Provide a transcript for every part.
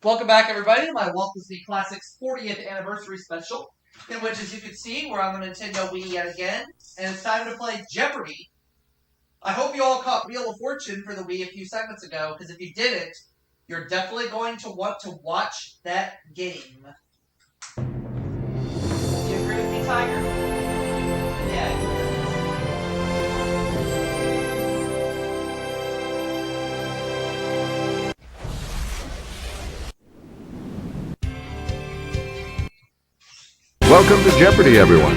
Welcome back, everybody, to my Walt Disney Classics 40th Anniversary Special, in which, as you can see, we're on the Nintendo Wii yet again, and it's time to play Jeopardy! I hope you all caught Wheel of Fortune for the Wii a few segments ago, because if you didn't, you're definitely going to want to watch that game. Do you agree with me, Tiger? Yeah. Welcome to Jeopardy, everyone.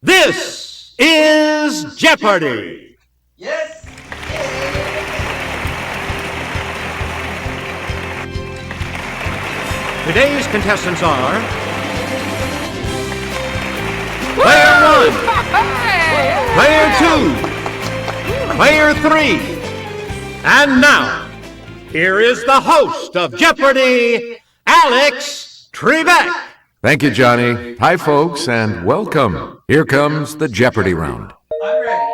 This is Jeopardy! Yes! Today's contestants are... Player 1, Player 2, Player 3, and now, here is the host of Jeopardy, Alex Trebek. Thank you, Johnny. Hi, folks, and welcome. Here comes the Jeopardy round. I'm ready.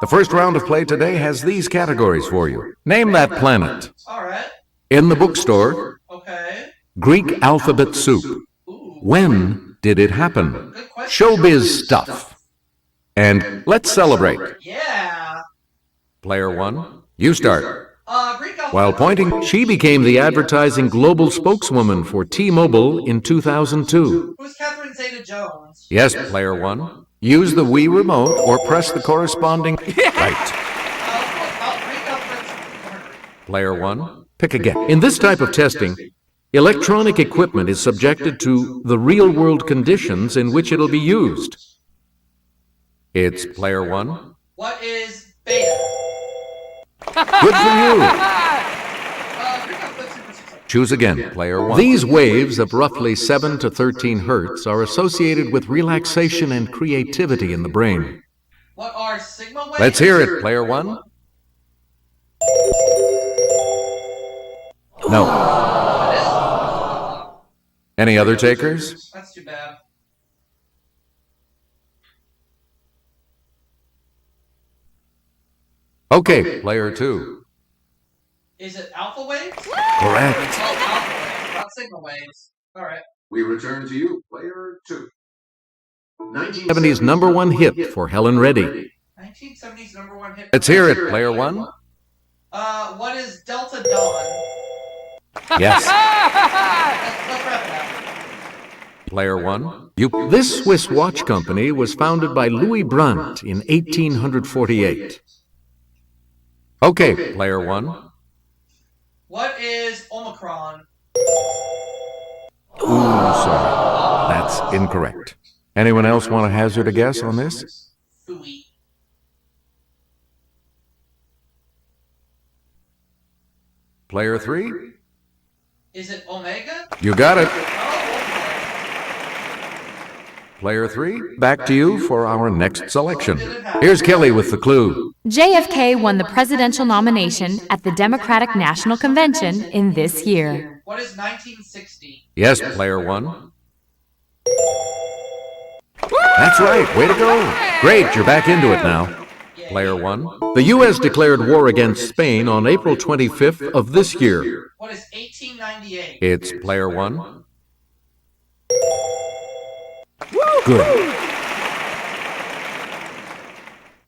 The first round of play today has these categories for you. Name that planet. All right. In the bookstore, Okay. Greek alphabet soup. Ooh. When did it happen? Good question. Showbiz stuff. And let's celebrate. Yeah. Player 1, you start. Greek alphabet. While pointing, she became the advertising global spokeswoman for T-Mobile in 2002. Who's Catherine Zeta-Jones? Yes, Player 1. Use the Wii remote or press the corresponding... Right. Greek alphabet. Player 1. Pick again. In this type of testing, electronic equipment is subjected to the real-world conditions in which it'll be used. It's Player 1. What is beta? Good for you. Greek alphabet super 6. Choose again, Player 1. These waves of roughly 7 to 13 hertz are associated with relaxation and creativity in the brain. What are sigma waves? Let's hear it, Player 1. No. What is? Any other takers? That's too bad. Okay, Player 2. Is it alpha waves? Correct. Oh, alpha waves, not sigma waves. All right. We return to you, Player 2. 1970s #1 hit for Helen Reddy. 1970s #1 hit. Let's hear it, Player 1. What is Delta Dawn? Yes. Let's wrap it up. Player 1. This Swiss watch company was founded by Louis Brandt in 1848. Okay, Player 1. What is Omicron? Ooh, sorry. That's incorrect. Anyone else want to hazard a guess on this? Fooey. Player 3. Is it Omega? You got it. Oh, Player 3, back to you for our next selection. Here's Kelly with the clue. JFK won the presidential nomination at the Democratic National Convention in this year. okay. What is 1960? Yes, Player 1. That's right. Way to go. Great, you're back into it now. Player 1. The U.S. declared war against Spain on April 25th of this year. What is 1898? It's Player 1. Good.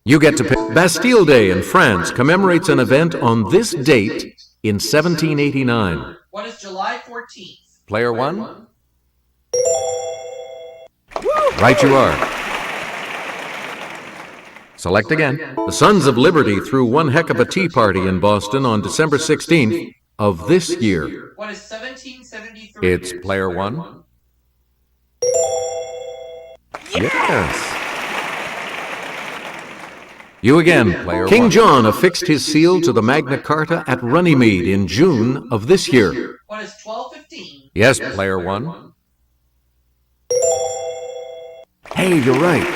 You get to pick. Bastille Day in France commemorates an event on this date in 1789. What is July 14th? Player 1. Right you are. Select again. The Sons of Liberty threw one heck of a tea party in Boston on December 16th of this year. What is 1773? It's Player 1. Yes. You again, Player 1. King John affixed his seal to the Magna Carta at Runnymede in June of this year. What is 1215? Yes, Player 1. Hey, you're right.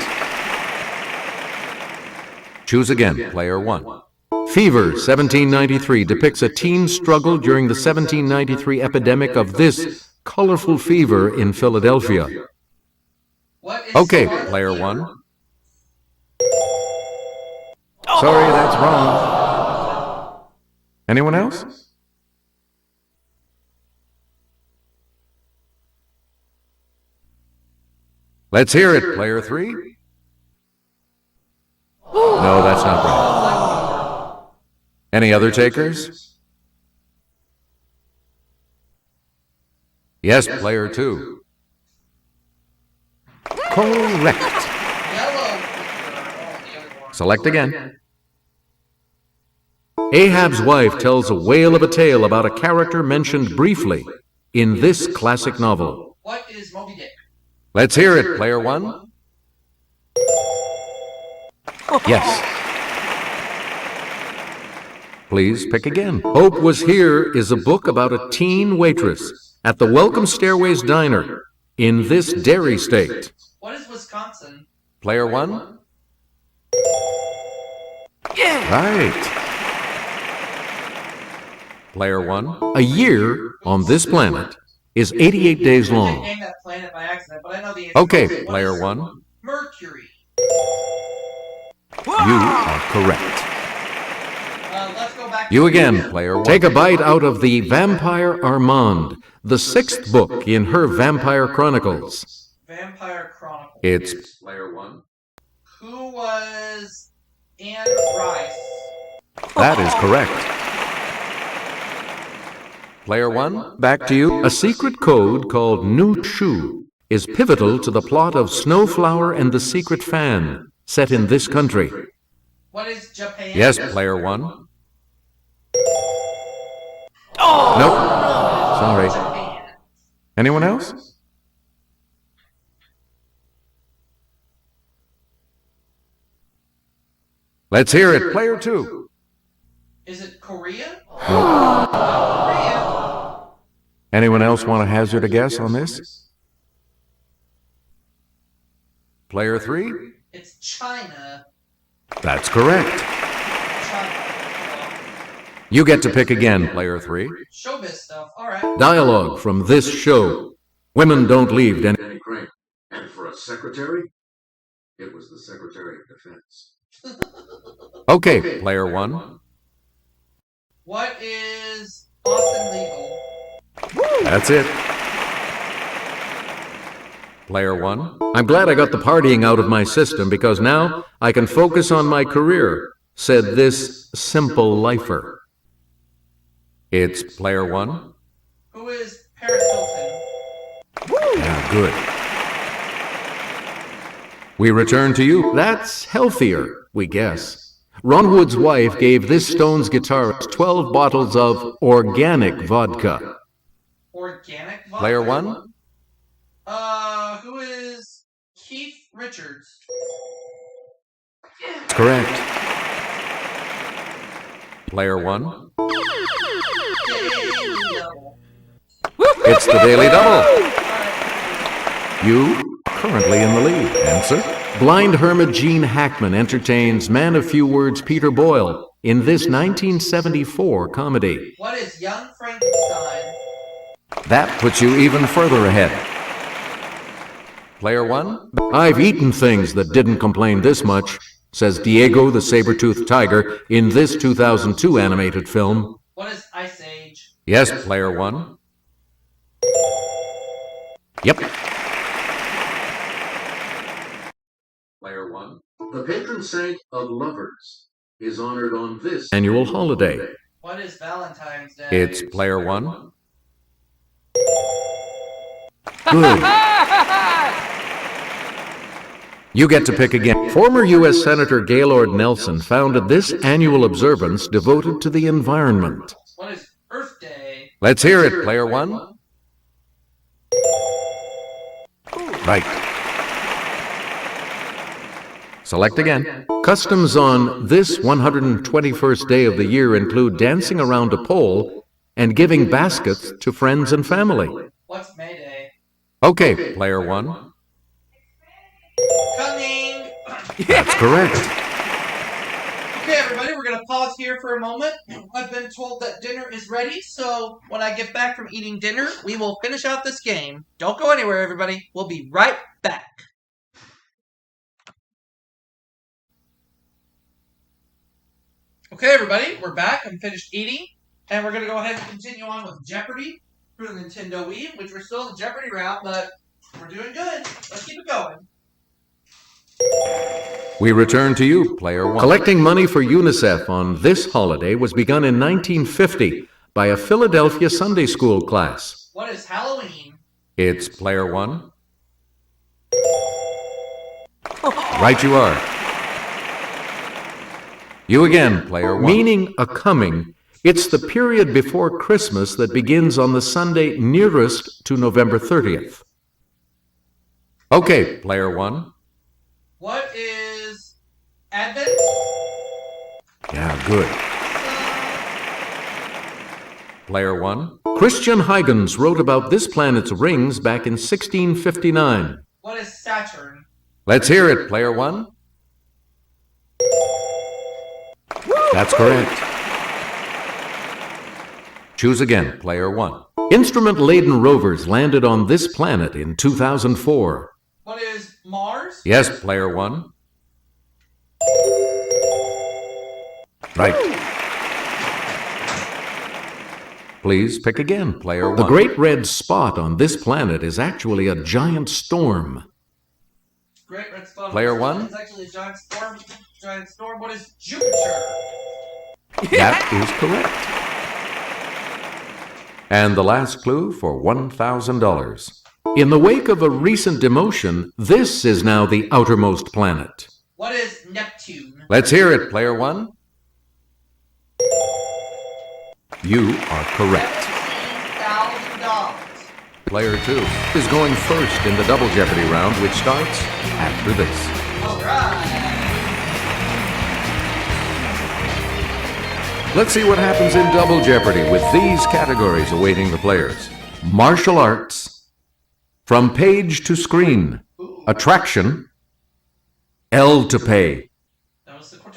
Choose again, Player 1. Fever 1793 depicts a teen's struggle during the 1793 epidemic of this colorful fever in Philadelphia. What is Okay, scarlet player fever? 1. Sorry, that's wrong. Anyone else? Let's hear it, player 3. No, that's not right. Any other takers? Yes, player 2. Correct. Yellow fever. Oh, the other one. Select again. Ahab's wife tells a whale of a tale about a character mentioned briefly in this classic novel. What is Moby Dick? Let's hear it, player 1. Yes. Please pick again. Hope Was Here is a book about a teen waitress at the Welcome Stairways Diner in this dairy state. What is Wisconsin? Player 1? Right. Player 1. A year on this planet is 88 days I long. named that planet by accident, but I know the answer. Okay, What player is 1. Mercury. You are correct. Let's go back. You to again, player 1. Take a bite out of the Vampire Armand, the 6th book in her Vampire Chronicles. Vampire Chronicles. It's player 1. Who was Anne Rice? That is correct. Player 1, back to you. A secret code called New Shu is pivotal to the plot of Snowflower and the Secret Fan, set in this country. What is Japan? Yes, player 1. Nope. Sorry. Japan. Anyone else? Let's hear it, player 2. Is it Korea? Nope. Korea. Anyone else want to hazard a guess on this? Player 3? It's China. That's correct. China. You get to pick again, player 3. Showbiz stuff. All right. Dialogue from this show. Women don't leave any Crane. And for a secretary, it was the Secretary of Defense. Okay, player 1. What is Austin Legal? That's it. Player 1. I'm glad I got the partying out of my system because now I can focus on my career, said this simple lifer. It's player 1. Who is Paris Hilton? Yeah, good. We return to you. That's healthier, we guess. Ron Wood's wife gave this Stones guitarist 12 bottles of organic vodka. Organic vodka? Player 1? Who is Keith Richards? Correct. Player 1? Daily Double. It's the Daily Double. You currently in the lead. Answer. Blind hermit Gene Hackman entertains man of few words Peter Boyle in this 1974 comedy. What is Young Frankenstein? That puts you even further ahead. Player 1? I've eaten things that didn't complain this much, says Diego the saber-toothed tiger in this 2002 animated film. What is Ice Age? Yes, player 1. Yep. Player 1. The patron saint of lovers is honored on this Annual holiday. What is Valentine's Day? It's player 1. Good. You get to pick again. Former U.S. Senator Gaylord Nelson founded this annual observance devoted to the environment. What is Earth Day? Let's hear it, player 1. Right. Select again. Customs on this 121st day of the year include dancing around a pole and giving baskets to friends and family. What's May Day? Okay, player 1. Coming! That's correct. Okay, everybody, we're going to pause here for a moment. I've been told that dinner is ready, so when I get back from eating dinner, we will finish out this game. Don't go anywhere, everybody. We'll be right back. Okay, everybody, we're back. I'm finished eating, and we're going to go ahead and continue on with Jeopardy for the Nintendo Wii, which we're still in the Jeopardy round, but we're doing good. Let's keep it going. We return to you, player one. Collecting money for UNICEF on this holiday was begun in 1950 by a Philadelphia Sunday school class. What is Halloween? It's player one. Right you are. You again, player one. Meaning a coming, it's the period before Christmas that begins on the Sunday nearest to November 30th. Okay, player one. What is Advent? Yeah, good. Player one. Christian Huygens wrote about this planet's rings back in 1659. What is Saturn? Let's hear it, player one. That's correct. Choose again, player one. Instrument-laden rovers landed on this planet in 2004. What is Mars? Yes, player one. Right. Please pick again, player one. The great red spot on this planet is actually a giant storm. Great red spot. Player one. It's actually a giant storm. Giant storm. What is Jupiter? That is correct. And the last clue for $1,000. In the wake of a recent demotion, this is now the outermost planet. What is Neptune? Let's hear it, player one. You are correct. $17,000. Player two is going first in the Double Jeopardy round, which starts after this. All right. Let's see what happens in Double Jeopardy with these categories awaiting the players. Martial arts, from page to screen, attraction, L to pay.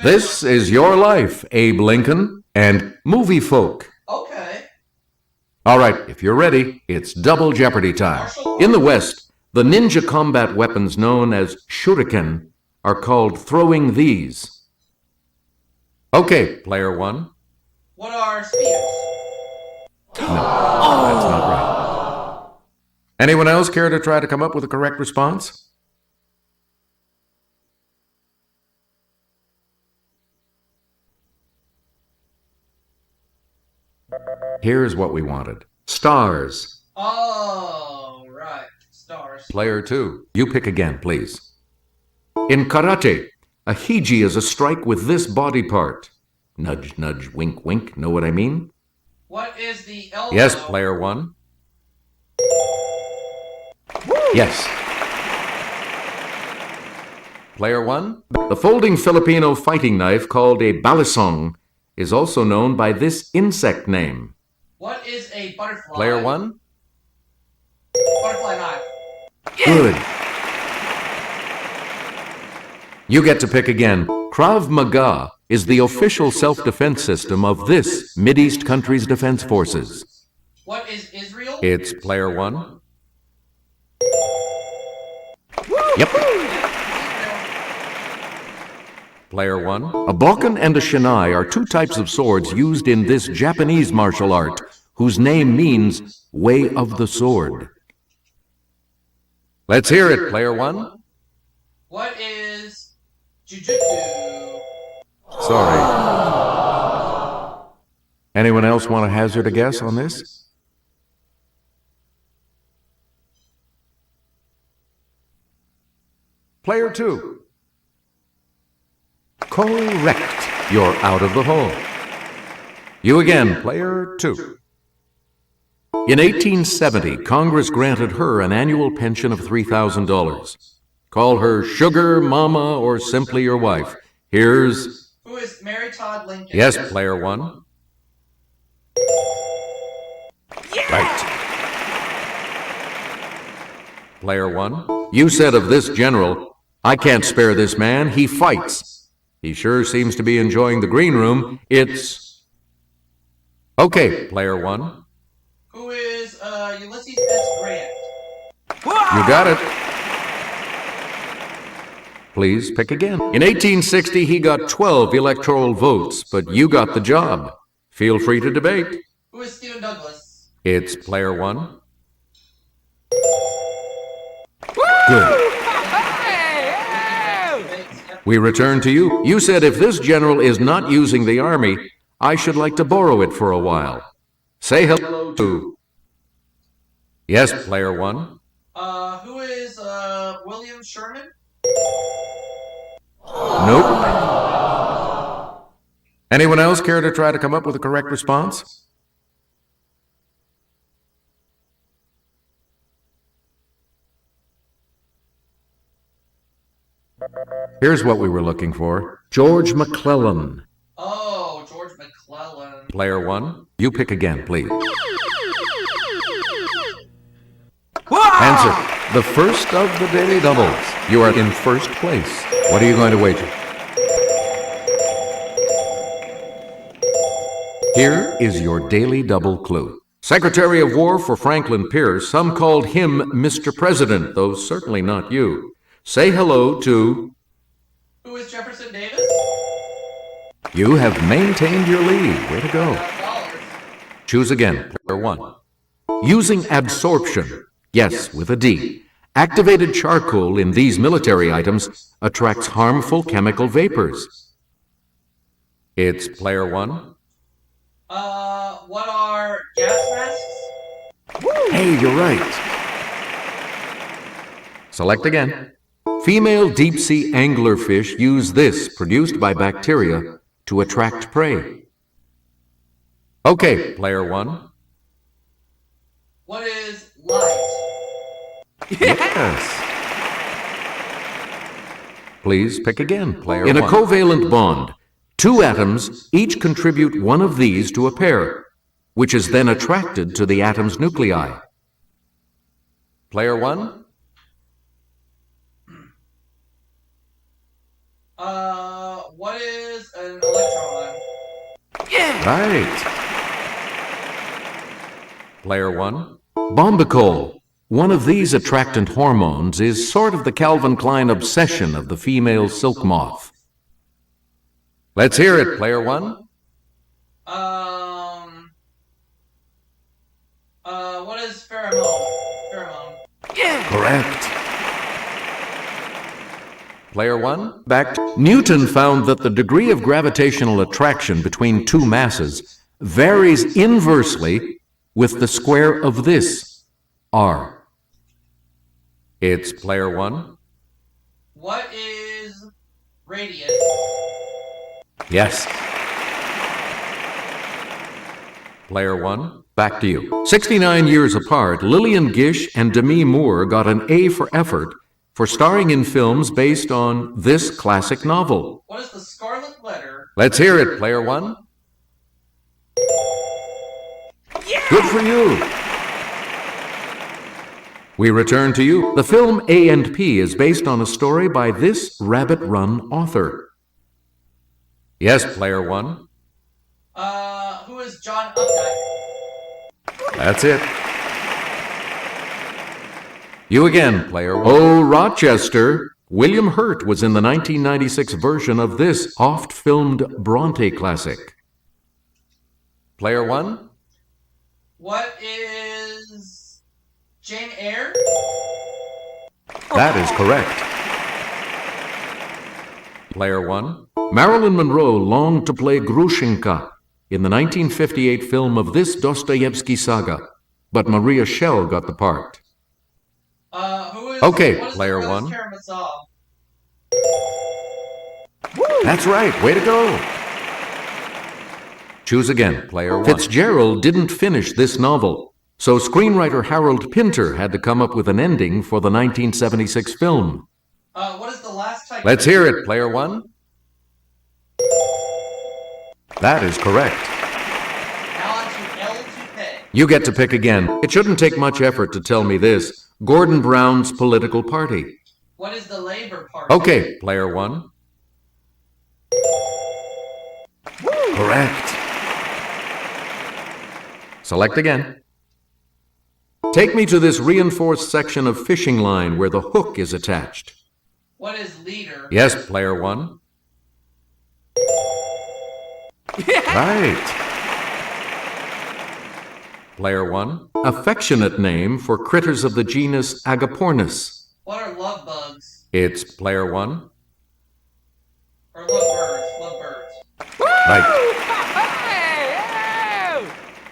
This is your life, Abe Lincoln, and movie folk. Okay. All right, if you're ready, it's Double Jeopardy time. In the West, the ninja combat weapons known as shuriken are called throwing these. Okay, player one. What are spears? No, that's not right. Anyone else care to try to come up with a correct response? Here's what we wanted. Stars. Oh, right. Stars. Player two. You pick again, please. In karate, a hiji is a strike with this body part. Nudge, nudge, wink, wink. Know what I mean? What is the elbow? Yes, player one. Yes. Player one. The folding Filipino fighting knife called a balisong is also known by this insect name. What is a butterfly? Player one. Butterfly knife. Good. You get to pick again. Krav Maga is the official self-defense system of this Mideast country's defense forces. What is Israel? It's player one. Yep. Player one. A bokken and a shinai are two types of swords used in this Japanese martial art, whose name means way of the sword. Let's hear it, player one. What is jujutsu? Sorry. Anyone else want to hazard a guess on this? Player two. Correct. You're out of the hole. You again, player two. In 1870, Congress granted her an annual pension of $3,000. Call her Sugar Mama or simply your wife. Here's... Who is Mary Todd Lincoln? Yes, player one. Right. Player one. You said of this general, I can't spare this man, he fights. He sure seems to be enjoying the green room. It's... Okay, player one. Who is Ulysses S. Grant? You got it. Please pick again. In 1860, he got 12 electoral votes, but you got the job. Feel free to debate. Who is Stephen Douglas? It's player one. Good. We return to you. You said if this general is not using the army, I should like to borrow it for a while. Say hello to... Yes, player one. Who is William Sherman? Nope. Anyone else care to try to come up with a correct response? Here's what we were looking for. George McClellan. Oh, George McClellan. Player one, you pick again, please. Answer. The first of the daily doubles. You are in first place. What are you going to wager? Here is your daily double clue. Secretary of War for Franklin Pierce, some called him Mr. President, though certainly not you. Say hello to... Who is Jefferson Davis? You have maintained your lead. Way to go. Choose again, player one. Using absorption, yes, with a D. Activated charcoal in these military items attracts harmful chemical vapors. It's player one. What are gas masks? Hey, you're right. Select again. Female deep-sea anglerfish use this, produced by bacteria, to attract prey. Okay, player one. What is light? Yes. Please pick again, player one. In a covalent bond, two atoms each contribute one of these to a pair, which is then attracted to the atom's nuclei. Player one? What is an electron? Right. Player one? Bombicol. One of these attractant hormones is sort of the Calvin Klein obsession of the female silk moth. Let's hear it, player one. What is pheromone? Pheromone. Correct. Player one, back to... Newton found that the degree of gravitational attraction between two masses varies inversely with the square of this, r. It's player one. What is radius? Yes. Player one, back to you. 69 years apart, Lillian Gish and Demi Moore got an A for effort for starring in films based on this classic novel. What is the scarlet letter? Let's hear it, player one. Yeah! Good for you. We return to you. The film A&P is based on a story by this Rabbit Run author. Yes, player one. Who is John Updike? That's it. You again, player one. Oh, Rochester. William Hurt was in the 1996 version of this oft-filmed Bronte classic. Player one? What is Jane Eyre? That is correct. Player one? Marilyn Monroe longed to play Grushenka in the 1958 film of this Dostoevsky saga, but Maria Schell got the part. Who is... Okay, what is player the one. Karamazov? That's right, way to go. Choose again, player one. Fitzgerald didn't finish this novel, so screenwriter Harold Pinter had to come up with an ending for the 1976 film. What is the last type? Let's hear it, player one. That is correct. Now on to L to P. You get to pick again. It shouldn't take much effort to tell me this. Gordon Brown's political party. What is the Labor Party? Okay, player one. Correct. Select again. Take me to this reinforced section of fishing line where the hook is attached. What is leader? Yes, player one. Right. Player one. Affectionate name for critters of the genus Agapornis. What are love bugs? It's player one. Or love birds? Love birds. Right.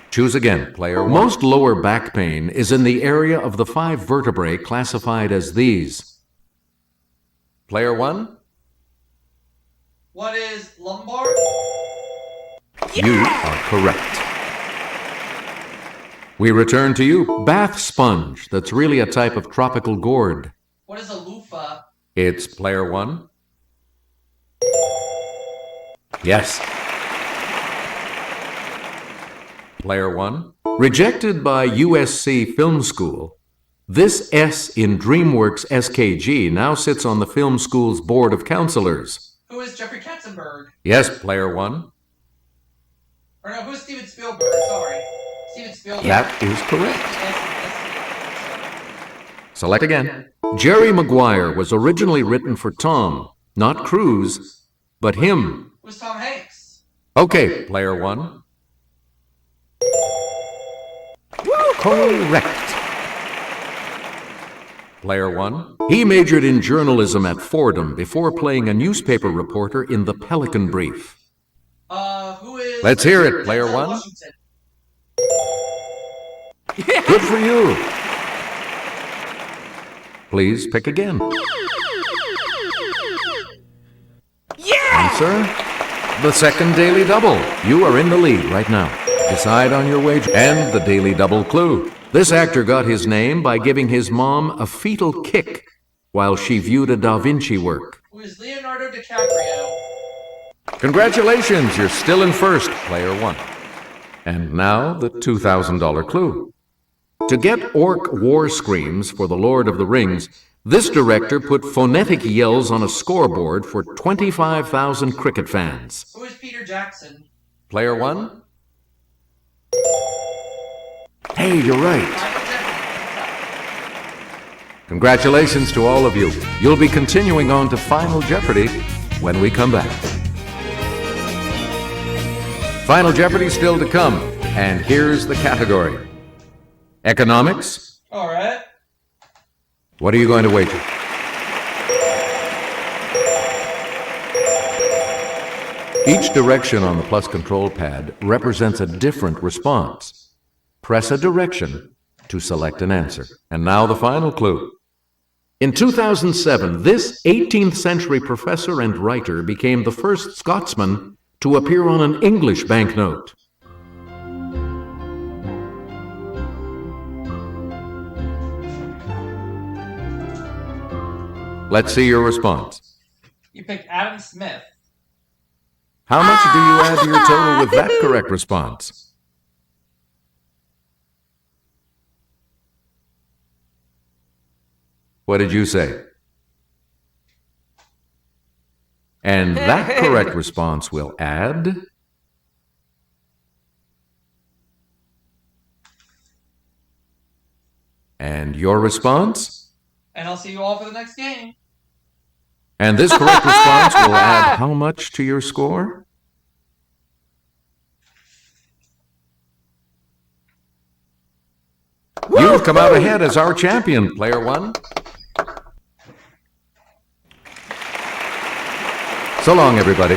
Choose again, player one. Most lower back pain is in the area of the 5 vertebrae classified as these. Player one. What is lumbar? You are correct. We return to you. Bath sponge, that's really a type of tropical gourd. What is a loofah? It's player one. Yes. Player one. Rejected by USC Film School, this S in DreamWorks SKG now sits on the film school's board of counselors. Who is Jeffrey Katzenberg? Yes, player one. Or no, who's Steven Spielberg? Sorry. Steven Spielberg. That is correct. Select again. Jerry Maguire was originally written for Tom, not Cruise, but him. Who's Tom Hanks? Okay, player one. Correct. Player one. He majored in journalism at Fordham before playing a newspaper reporter in the Pelican Brief. Who is... Let's hear it, player one. Washington. Good for you. Please pick again. Answer. The second daily double. You are in the lead right now. Decide on your wager. And the daily double clue. This actor got his name by giving his mom a fetal kick while she viewed a Da Vinci work. Who is Leonardo DiCaprio? Congratulations, you're still in first, player one. And now the $2,000 clue. To get orc war screams for The Lord of the Rings, this director put phonetic yells on a scoreboard for 25,000 cricket fans. Who is Peter Jackson? Player one? Hey, you're right. Congratulations to all of you. You'll be continuing on to Final Jeopardy when we come back. Final Jeopardy still to come, and here's the category. Economics? All right. What are you going to wager? Each direction on the plus control pad represents a different response. Press a direction to select an answer. And now the final clue. In 2007, this 18th century professor and writer became the first Scotsman to appear on an English banknote. Let's see your response. You picked Adam Smith. How much do you add to your total with that correct response? What did you say? And that correct response will add... And your response? And I'll see you all for the next game. And this correct response will add how much to your score? You've come out ahead as our champion, player one. So long, everybody.